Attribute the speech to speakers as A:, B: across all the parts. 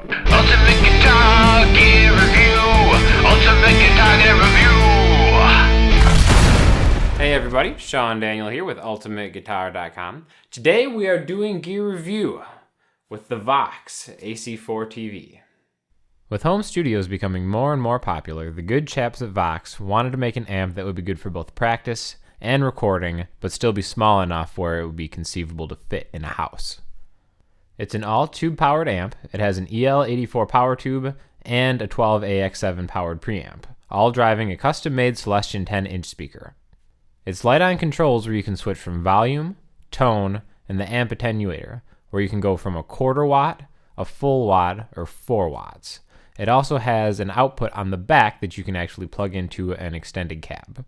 A: Ultimate Guitar Gear Review. Ultimate Guitar Gear Review.
B: Hey everybody, Sean Daniel here with UltimateGuitar.com. Today we are doing gear review with the Vox AC4TV. With home studios becoming more and more popular, the good chaps at Vox wanted to make an amp that would be good for both practice and recording, but still be small enough where it would be conceivable to fit in a house. It's an all-tube powered amp. It has an EL84 power tube and a 12AX7 powered preamp, all driving a custom-made Celestion 10-inch speaker. It's light on controls where you can switch from volume, tone, and the amp attenuator, where you can go from a quarter watt, a full watt, or 4 watts. It also has an output on the back that you can actually plug into an extended cab.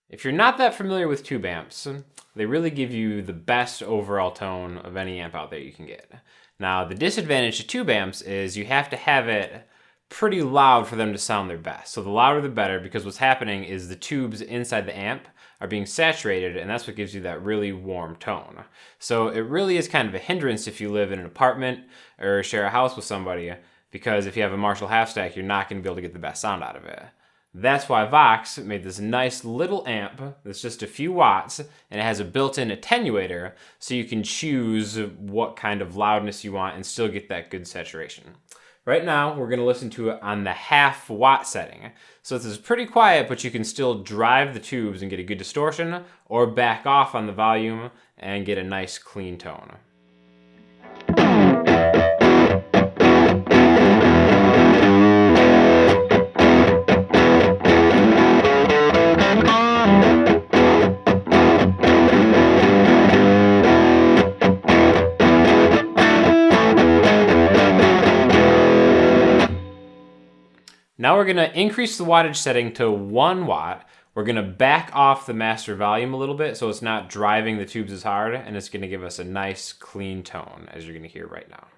B: If you're not that familiar with tube amps, they really give you the best overall tone of any amp out there you can get. Now, the disadvantage to tube amps is you have to have it pretty loud for them to sound their best. So the louder the better, because what's happening is the tubes inside the amp are being saturated, and that's what gives you that really warm tone. So it really is kind of a hindrance if you live in an apartment or share a house with somebody, because if you have a Marshall half stack, you're not going to be able to get the best sound out of it. That's why Vox made this nice little amp that's just a few watts, and it has a built-in attenuator, so you can choose what kind of loudness you want and still get that good saturation. Right now, we're going to listen to it on the half watt setting. So this is pretty quiet, but you can still drive the tubes and get a good distortion, or back off on the volume and get a nice clean tone. Now we're going to increase the wattage setting to 1 watt. We're going to back off the master volume a little bit so it's not driving the tubes as hard, and it's going to give us a nice clean tone, as you're going to hear right now.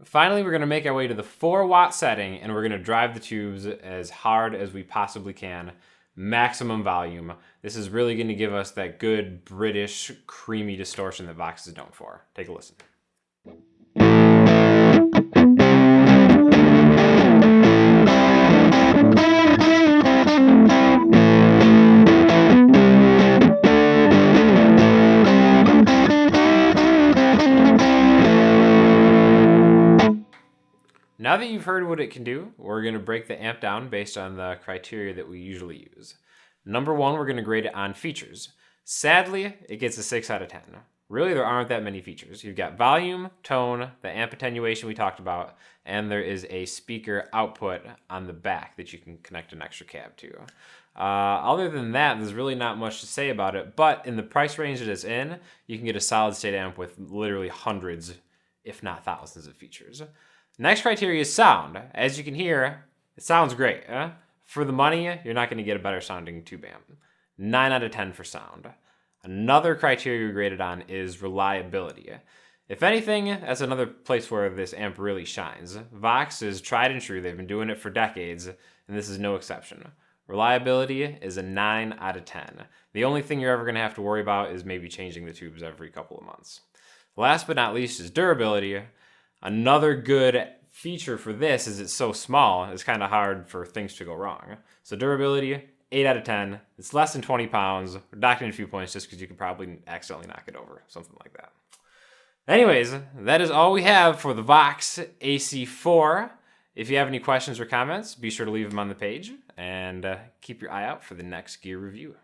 B: Finally, we're going to make our way to the 4 watt setting, and we're going to drive the tubes as hard as we possibly can. Maximum volume. This is really going to give us that good British creamy distortion that Vox is known for. Take a listen. Now that you've heard what it can do, we're going to break the amp down based on the criteria that we usually use. Number 1, we're going to grade it on features. Sadly, it gets a 6 out of 10. Really, there aren't that many features. You've got volume, tone, the amp attenuation we talked about, and there is a speaker output on the back that you can connect an extra cab to. Other than that, there's really not much to say about it, but in the price range that it's in, you can get a solid state amp with literally hundreds, if not thousands of features. Next criteria is sound. As you can hear, it sounds great. For the money, you're not going to get a better sounding tube amp. 9 out of 10 for sound. Another criteria we graded on is reliability. If anything, that's another place where this amp really shines. Vox is tried and true. They've been doing it for decades, and this is no exception. Reliability is a 9 out of 10. The only thing you're ever going to have to worry about is maybe changing the tubes every couple of months. Last but not least is durability. Another good feature for this is it's so small, it's kind of hard for things to go wrong. So durability, 8 out of 10. It's less than 20 pounds. We're docking a few points just because you could probably accidentally knock it over, something like that. Anyways, that is all we have for the Vox AC4. If you have any questions or comments, be sure to leave them on the page, and keep your eye out for the next gear review.